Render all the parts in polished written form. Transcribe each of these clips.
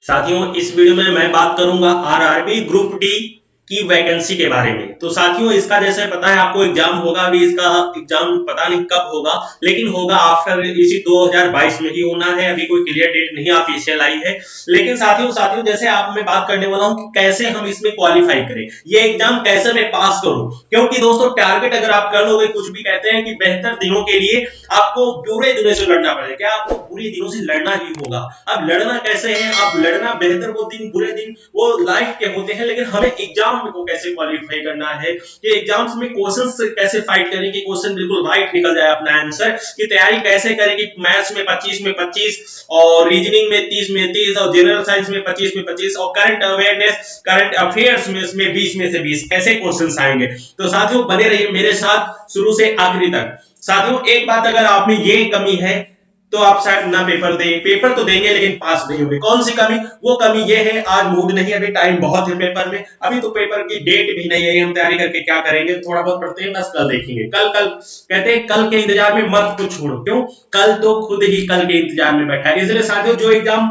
साथियों, इस वीडियो में मैं बात करूंगा आरआरबी ग्रुप डी की वैकेंसी के बारे में। तो साथियों, इसका जैसे पता है आपको एग्जाम होगा, अभी इसका एग्जाम पता नहीं कब होगा, लेकिन होगा आफ्टर इसी 2022 में ही होना है। अभी कोई क्लियर डेट नहीं ऑफिशियल आई है। लेकिन साथियों साथियों जैसे आप मैं बात करने वाला हूं कि कैसे हम इसमें क्वालिफाई करें, ये एग्जाम कैसे मैं पास करूं। क्योंकि दोस्तों टारगेट अगर आप कर लोगे, कुछ भी कहते हैं कि बेहतर दिनों के लिए आपको बुरे दिनों से लड़ना पड़ेगा। क्या आपको बुरे दिनों से लड़ना ही होगा। अब लड़ना कैसे है, आप लड़ना बेहतर वो दिन बुरे दिन वो लाइफ के होते हैं, लेकिन हमें एग्जाम को कैसे क्वालिफाई करना है, कि एग्जाम्स में क्वेश्चन से कैसे फाइट करें कि क्वेश्चन बिल्कुल राइट निकल जाए अपना आंसर, की तैयारी कैसे करें कि मैथ्स में 25 में 25 और रीजनिंग में 30 में 30 और जनरल साइंस में 25 में 25 और करंट अवेयरनेस करंट अफेयर्स में इसमें 20 में से 20 कैसे क्वेश्चन आएंगे। तो साथियों बने रहिए मेरे साथ शुरू से आखिरी तक। साथियों एक बात, अगर आप में ये कमी है तो आप शायद ना पेपर दें, पेपर तो देंगे लेकिन पास नहीं होंगे। कौन सी कमी, वो कमी ये है आज मूड नहीं, अभी टाइम बहुत है पेपर में, अभी तो पेपर की डेट भी नहीं है, हम तैयारी करके क्या करेंगे, थोड़ा बहुत पढ़ते हैं बस कल देखेंगे। कल कल कहते हैं, कल के इंतजार में मत कुछ छोड़ो, क्यों, कल तो खुद ही कल के इंतजार में बैठा है। इसलिए साथियों जो एग्जाम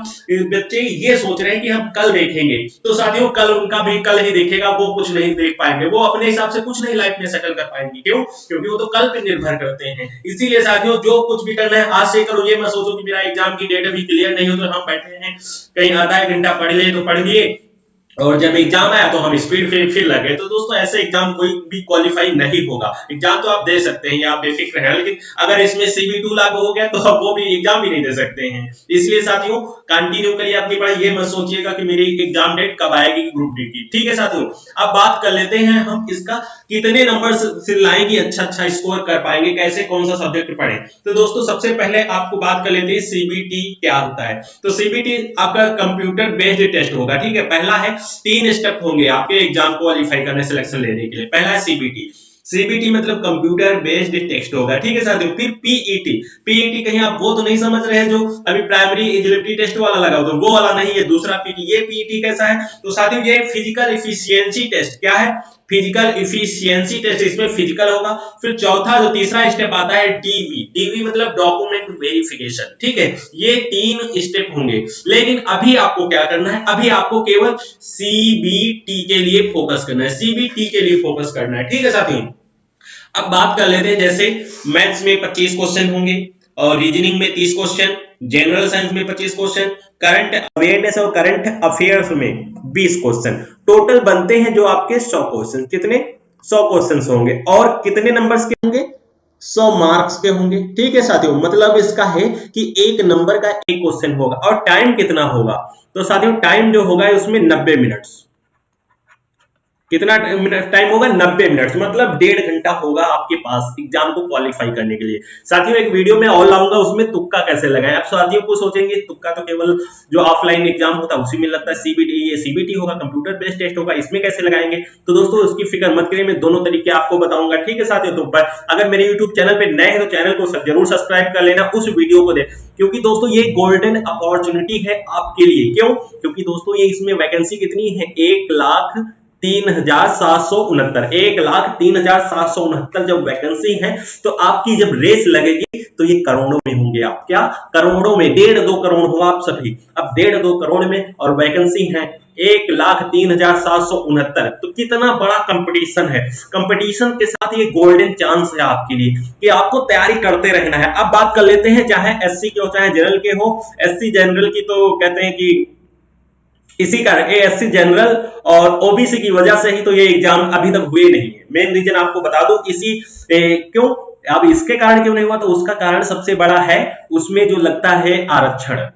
बच्चे ये सोच रहे हैं कि हम कल देखेंगे, तो साथियों कल उनका भी कल ही देखेगा, वो कुछ नहीं देख पाएंगे, वो अपने हिसाब से कुछ नहीं लाइफ में सेटल कर पाएंगे। क्यों, क्योंकि वो तो कल पे निर्भर करते हैं। इसीलिए साथियों जो कुछ भी करना है आज से करो, ये मत सोचो कि मेरा एग्जाम की डेट अभी क्लियर नहीं हो तो हम बैठे हैं कहीं आधा एक घंटा पढ़ लिए तो पढ़ लिए और जब एग्जाम आया तो हम स्पीड फिर लगे। तो दोस्तों ऐसे एग्जाम कोई भी क्वालिफाई नहीं होगा। एग्जाम तो आप दे सकते हैं, आप बेफिक्र हैं, लेकिन अगर इसमें CB2 लागू हो गया तो आप वो भी एग्जाम भी नहीं दे सकते हैं। इसलिए साथियों कंटिन्यू करिए अपनी पढ़ाई, ये मत सोचिएगा कि मेरी एग्जाम डेट कब आएगी ग्रुप डी की। ठीक है साथियों, अब बात कर लेते हैं हम इसका कितने नंबर से लाएंगे अच्छा स्कोर कर पाएंगे, कैसे कौन सा सब्जेक्ट पढ़े। तो दोस्तों सबसे पहले आपको बात कर लेते हैं CBT क्या होता है। तो CBT आपका कंप्यूटर बेस्ड टेस्ट होगा। ठीक है, पहला है 3 स्टेप होंगे आपके एग्जाम क्वालिफाई करने सिलेक्शन लेने के लिए। पहला है CBT मतलब कंप्यूटर बेस्ड टेस्ट होगा। ठीक है साथियों, फिर पीईटी कहीं आप वो तो नहीं समझ रहे हैं जो अभी प्राइमरी एलिजिबिलिटी टेस्ट वाला लगा तो वो वाला नहीं है, दूसरा पीटी। ये पीईटी कैसा है, तो साथियों ये फिजिकल एफिशिएंसी टेस्ट। क्या है, फिजिकल एफिशिएंसी टेस्ट, इसमें फिजिकल होगा। फिर चौथा जो तीसरा स्टेप आता है डीवी मतलब डॉक्यूमेंट वेरिफिकेशन। ठीक है, ये 3 स्टेप होंगे। लेकिन अभी आपको क्या करना है, अभी आपको केवल CBT के लिए फोकस करना है, CBT के लिए फोकस करना है। ठीक है साथियों, अब बात कर लेते हैं जैसे मैथ्स में 25 क्वेश्चन होंगे और रीजनिंग में 30 क्वेश्चन, जनरल साइंस में 25 क्वेश्चन, करंट अवेयरनेस और करंट अफेयर्स में 20 क्वेश्चन, टोटल बनते हैं जो आपके 100 क्वेश्चन। कितने, 100 क्वेश्चन होंगे और कितने नंबर्स के होंगे, 100 मार्क्स के होंगे। ठीक है साथियों, मतलब इसका है कि एक नंबर का एक क्वेश्चन होगा। और टाइम कितना होगा, तो साथियों टाइम जो होगा उसमें 90 मिनट। कितना टाइम होगा, 90 मिनट, मतलब 1.5 घंटा होगा आपके पास एग्जाम को क्वालिफाई करने के लिए। साथियों एक वीडियो में और लाऊंगा उसमें तुक्का कैसे लगाएं। अब साथियों को सोचेंगे तुक्का तो केवल जो ऑफलाइन एग्जाम होता है उसी में लगता है, CBT होगा कंप्यूटर बेस्ड टेस्ट होगा, इसमें कैसे लगाएंगे। तो दोस्तों उसकी फिक्र मत करिए, मैं दोनों तरीके आपको बताऊंगा। ठीक है साथियों, तो अगर मेरे यूट्यूब चैनल पे नए हैं तो चैनल को जरूर सब्सक्राइब कर लेना, उस वीडियो को देख, क्योंकि दोस्तों ये गोल्डन अपॉर्चुनिटी है आपके लिए। क्यों, क्योंकि दोस्तों ये इसमें वैकेंसी कितनी है, 1,03,769, 1,03,769 जब वैकेंसी है तो आपकी जब रेस लगेगी तो ये करोड़ों में होंगे आप, क्या करोड़ों में, 1.5-2 करोड़ हो आप सभी। अब 1.5-2 करोड़ में और वैकेंसी है 1,03,769, तो कितना बड़ा कंपटीशन है। कंपटीशन के साथ ये गोल्डन चांस है आपके लिए कि आपको तैयारी करते रहना है। अब बात कर लेते हैं, चाहे SC के हो चाहे जनरल के हो। SC जनरल की तो कहते हैं कि इसी कारण SC जनरल और OBC की वजह से ही तो ये एग्जाम अभी तक हुए नहीं है। मेन रीजन आपको बता दूं इसी क्यों, अब इसके कारण क्यों नहीं हुआ, तो उसका कारण सबसे बड़ा है उसमें जो लगता है आरक्षण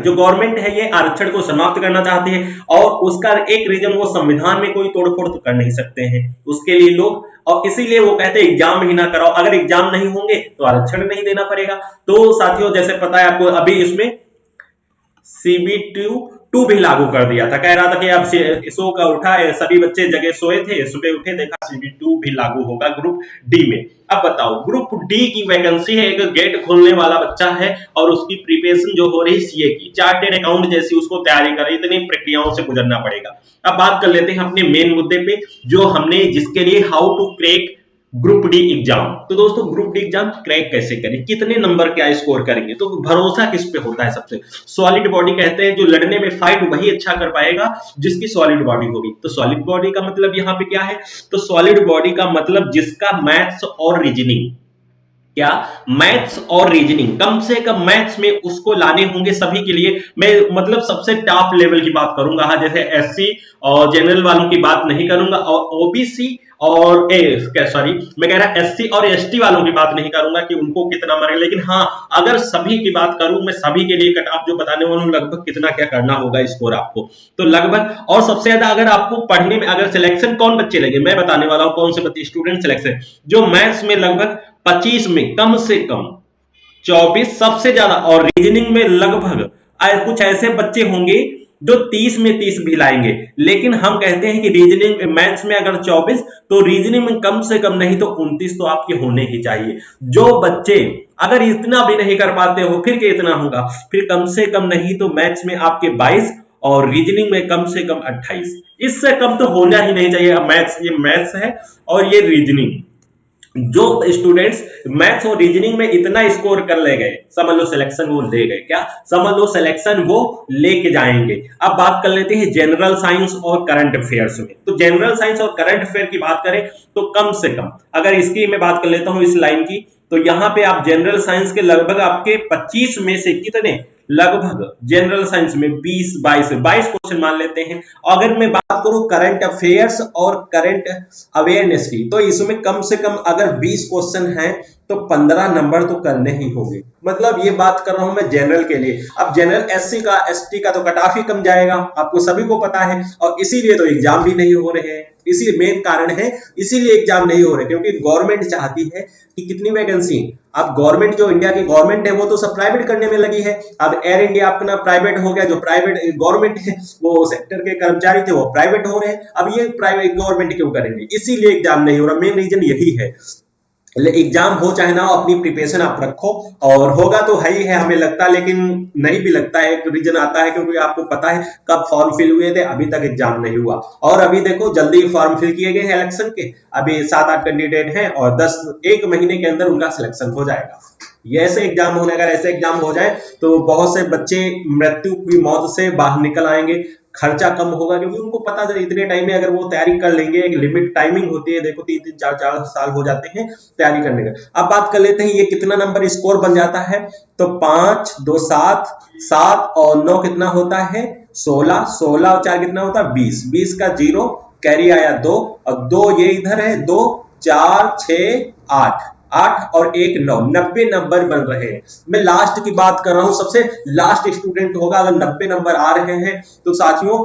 जो गवर्नमेंट है ये आरक्षण को समाप्त करना चाहती है, और उसका एक रीजन वो संविधान में कोई तोड़फोड़ तो कर नहीं सकते हैं उसके लिए लोग, और इसीलिए वो कहते हैं एग्जाम ही ना कराओ। अगर एग्जाम नहीं होंगे तो आरक्षण नहीं देना पड़ेगा। तो साथियों जैसे पता है आपको, अभी इसमें CB2 भी लागू कर दिया था, कह रहा था कि अब सो का उठा है, सभी बच्चे जगह सोए थे, सुबह उठे देखा CB2 भी लागू होगा ग्रुप डी में। अब बताओ ग्रुप डी की वैकेंसी है, एक गेट खोलने वाला बच्चा है और उसकी प्रिपरेशन जो हो रही CA की, चार्टेड अकाउंट जैसी उसको तैयारी कर रही, इतनी प्रक्रियाओं से गुजरना पड़ेगा। अब बात कर लेते हैं अपने मेन मुद्दे पे, जो हमने जिसके लिए how to crack group D exam. तो दोस्तों ग्रुप डी एग्जाम क्रैक कैसे करें, कितने नंबर क्या स्कोर करेंगे, तो भरोसा किस पे होता है? सबसे सॉलिड बॉडी कहते हैं जो लड़ने में फाइट वही अच्छा कर पाएगा जिसकी सॉलिड बॉडी होगी। तो सॉलिड बॉडी का मतलब यहाँ पे क्या है? तो सॉलिड बॉडी का मतलब जिसका मैथ्स और रीजनिंग, क्या मैथ्स और रीजनिंग, कम से कम मैथ्स में उसको लाने होंगे सभी के लिए। मैं मतलब सबसे टॉप लेवल की बात करूंगा, हाँ, जैसे एससी और जनरल वालों की बात नहीं करूंगा, और ओबीसी और सॉरी मैं कह रहा एससी और एसटी वालों की बात नहीं करूंगा कि उनको कितना मरे, लेकिन हाँ अगर सभी की बात करूं मैं, सभी के लिए कट ऑफ जो बताने वाला हूं लगभग कितना क्या करना होगा स्कोर आपको, तो लगभग। और सबसे ज्यादा अगर आपको पढ़ने में अगर सिलेक्शन कौन बच्चे लगे, मैं बताने वाला हूं कौन से बच्चे स्टूडेंट सिलेक्शन, जो मैथ्स में लगभग 25 में कम से कम 24 सबसे ज्यादा, और रीजनिंग में लगभग कुछ ऐसे बच्चे होंगे जो 30 में 30 भी लाएंगे। लेकिन हम कहते हैं कि रीजनिंग मैथ्स में अगर 24 तो रीजनिंग में कम से कम नहीं तो 29 तो आपके होने ही चाहिए। जो बच्चे अगर इतना भी नहीं कर पाते हो फिर कितना होगा, फिर कम से कम नहीं तो मैथ्स में आपके 22 और रीजनिंग में कम से कम 28, इससे कम तो होना ही नहीं चाहिए। मैथ्स, ये मैथ्स है और ये रीजनिंग, जो स्टूडेंट्स मैथ्स और रीजनिंग में इतना स्कोर कर ले गए समझ लो सिलेक्शन वो ले गए, क्या समझ लो सिलेक्शन वो लेके जाएंगे। अब बात कर लेते हैं जनरल साइंस और करंट अफेयर्स में। तो जनरल साइंस और करंट अफेयर की बात करें तो कम से कम अगर इसकी मैं बात कर लेता हूं इस लाइन की, तो यहां पे आप जनरल साइंस के लगभग आपके 25 में से कितने, लगभग जनरल साइंस में 22 क्वेश्चन मान लेते हैं। अगर मैं बात करूं करंट अफेयर्स और करंट अवेयरनेस की, तो इसमें कम से कम अगर 20 क्वेश्चन हैं तो 15 नंबर तो करने ही होंगे। मतलब ये बात कर रहा हूं मैं जनरल के लिए। अब जनरल एससी का एसटी का तो कट ऑफ ही कम जाएगा, आपको सभी को पता है, और इसीलिए तो एग्जाम भी नहीं हो रहे हैं। इसी मेन कारण है, इसीलिए एग्जाम नहीं हो रहे, क्योंकि गवर्नमेंट चाहती है कि कितनी वैकेंसी, अब गवर्नमेंट जो इंडिया की गवर्नमेंट है वो तो सब प्राइवेट करने में लगी है। अब एयर इंडिया अपना प्राइवेट हो गया, जो प्राइवेट गवर्नमेंट है वो सेक्टर के कर्मचारी थे वो प्राइवेट हो रहे हैं। अब ये प्राइवेट गवर्नमेंट क्यों करेंगे, इसीलिए एग्जाम नहीं हो रहा। मेन रीजन यही है। एग्जाम हो चाहे ना हो, अपनी प्रिपरेशन आप रखो, और होगा तो है ही है हमें लगता है, लेकिन नहीं भी लगता है। एक रीजन आता है क्योंकि आपको पता है कब फॉर्म फिल हुए थे, अभी तक एग्जाम नहीं हुआ, और अभी देखो जल्दी फॉर्म फिल किए गए हैं इलेक्शन के, अभी 7-8 कैंडिडेट हैं और 1 महीने के अंदर उनका सिलेक्शन हो जाएगा। ये ऐसे एग्जाम होने, अगर ऐसे एग्जाम हो जाए तो बहुत से बच्चे मृत्यु की मौत से बाहर निकल आएंगे, खर्चा कम होगा, क्योंकि उनको पता है इतने टाइम में अगर वो तैयारी कर लेंगे, एक लिमिट टाइमिंग होती है, देखो 3-3 4-4 साल हो जाते हैं तैयारी करने का। अब बात कर लेते हैं ये कितना नंबर स्कोर बन जाता है, तो 5 2 7 7 और 9 कितना होता है 16, 16 और 4 कितना होता है 20, 20 का 0 कैरी आया 2, और 2 ये इधर है 2 4 6 8 8 और 1 9, 90 नंबर बन रहे हैं। मैं लास्ट की बात कर रहा हूं, सबसे लास्ट स्टूडेंट होगा, अगर 90 नंबर आ रहे हैं तो साथियों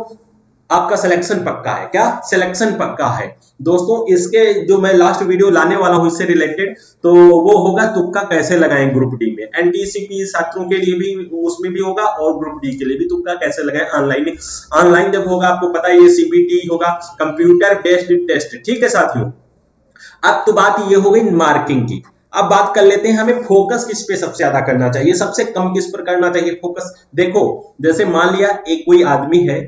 आपका सिलेक्शन पक्का है। क्या सिलेक्शन पक्का है दोस्तों? इसके जो मैं लास्ट वीडियो लाने वाला हूं इससे रिलेटेड, तो वो होगा तुक्का कैसे लगाएं ग्रुप डी में। एनटीसीपी छात्रों के लिए भी उसमें भी होगा और ग्रुप डी के लिए भी तुक्का कैसे लगाएं ऑनलाइन में। ऑनलाइन जब होगा आपको पता है ये सीबीटी होगा, कंप्यूटर बेस्ड टेस्ट, ठीक है साथियों। अब तो बात ये हो गई मार्किंग की। अब बात कर लेते हैं हमें फोकस किस पे सबसे ज्यादा करना चाहिए, सबसे कम किस पर करना चाहिए फोकस। देखो जैसे मान लिया एक कोई आदमी है,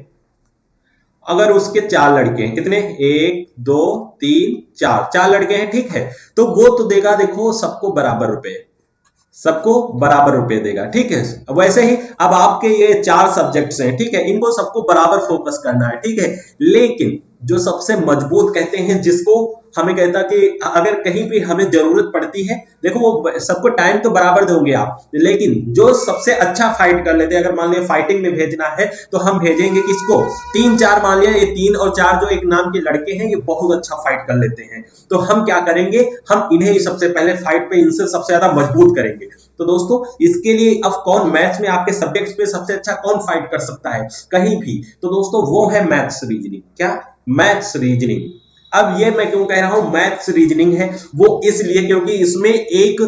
अगर उसके 4 लड़के हैं, कितने 1 2 3 4 लड़के हैं, ठीक है, तो वो तो देगा देखो सबको बराबर रुपए, सबको बराबर रुपए देगा, ठीक है। वैसे ही अब आपके ये 4 सब्जेक्ट्स हैं, ठीक है, इनको सबको बराबर फोकस करना है, ठीक है। लेकिन जो सबसे मजबूत कहते हैं, जिसको हमें कहता कि अगर कहीं भी हमें जरूरत पड़ती है, देखो वो सबको टाइम तो बराबर दोगे आप, लेकिन जो सबसे अच्छा फाइट कर लेते हैं, अगर मान लिया फाइटिंग में भेजना है तो हम भेजेंगे किसको 3-4, मान लिया ये 3 और 4 जो एक नाम के लड़के हैं ये बहुत अच्छा फाइट कर लेते हैं, तो हम क्या करेंगे, हम इन्हें सबसे पहले फाइट पे इनसे सबसे ज्यादा मजबूत करेंगे। तो दोस्तों इसके लिए अब कौन मैथ्स में आपके सब्जेक्ट्स पे सबसे अच्छा कौन फाइट कर सकता है कहीं भी, तो दोस्तों वो है मैथ्स रीजनिंग। क्या मैथ्स रीजनिंग। अब ये मैं क्यों कह रहा हूं मैथ्स रीजनिंग है, वो इसलिए क्योंकि इसमें एक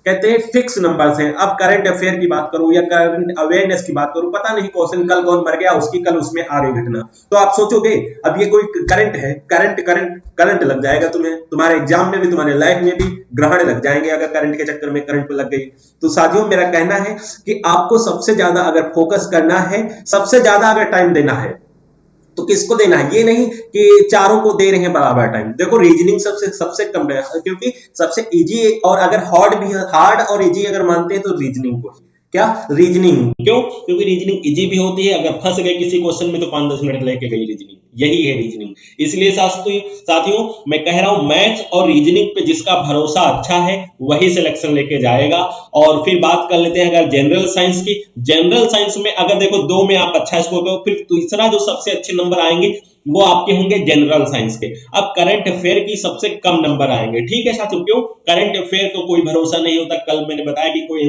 कहते हैं फिक्स नंबर्स हैं। अब करंट अफेयर की बात करूं या करंट अवेयरनेस की बात करूं, पता नहीं क्वेश्चन कल कौन मर गया उसकी कल उसमें आ रही घटना, तो आप सोचोगे अब ये कोई करंट है, करंट लग जाएगा तुम्हें, तुम्हारे एग्जाम में भी तुम्हारे लाइफ में भी ग्रहण लग जाएंगे अगर करंट के चक्कर में करंट लग गई। तो साथियों मेरा कहना है कि आपको सबसे ज्यादा अगर फोकस करना है, सबसे ज्यादा अगर टाइम देना है तो किसको देना है, ये नहीं कि चारों को दे रहे हैं बराबर टाइम। देखो रीजनिंग सबसे कम है, क्योंकि सबसे इजी और अगर हार्ड और इजी अगर मानते हैं तो रीजनिंग को, क्या रीजनिंग, क्यों, क्योंकि रीजनिंग इजी भी होती है, अगर फंस गए किसी क्वेश्चन में तो 5-10 मिनट लेके गई रीजनिंग, यही है रीजनिंग। इसलिए साथियों मैं कह रहा हूं मैथ्स और रीजनिंग पे जिसका भरोसा अच्छा है वही सिलेक्शन लेके जाएगा। और फिर बात कर लेते हैं अगर जनरल साइंस की। जनरल साइंस में अगर देखो 2 में आप अच्छा स्कोर करो, फिर तीसरा जो सबसे अच्छे नंबर आएंगे वो आपके होंगे जनरल साइंस के। अब करंट अफेयर की सबसे कम नंबर आएंगे, ठीक है साथियों, क्यों, करंट अफेयर को कोई भरोसा नहीं होता, कल मैंने बताया कि कोई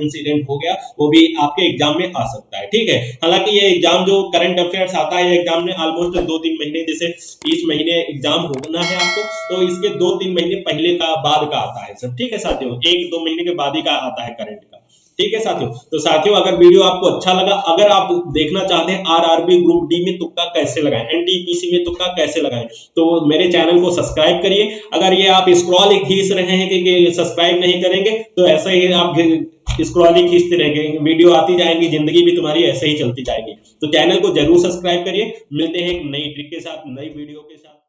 इंसिडेंट हो गया वो भी आपके एग्जाम में आ सकता है, ठीक है। हालांकि ये एग्जाम जो करंट अफेयर्स आता है एग्जाम में ऑलमोस्ट 2-3 महीने, जैसे इस महीने एग्जाम होना है आपको तो इसके 2-3 महीने पहले का बाद का आता है सब, ठीक है साथियों, 1-2 महीने के बाद ही का आता है करंट का, ठीक है साथियों। तो साथियों अगर वीडियो आपको अच्छा लगा, अगर आप देखना चाहते हैं आरआरबी ग्रुप डी में तुक्का कैसे लगाएं, एनटीपीसी में तुक्का कैसे लगाएं, तो मेरे चैनल को सब्सक्राइब करिए। अगर ये आप स्क्रॉल खींच रहे हैं कि सब्सक्राइब नहीं करेंगे तो ऐसे ही आप स्क्रॉल ही खींचते रहेंगे, वीडियो आती जाएंगी, जिंदगी भी तुम्हारी ऐसे ही चलती जाएगी। तो चैनल को जरूर सब्सक्राइब करिए। मिलते हैं एक नई ट्रिक के साथ, नई वीडियो के साथ।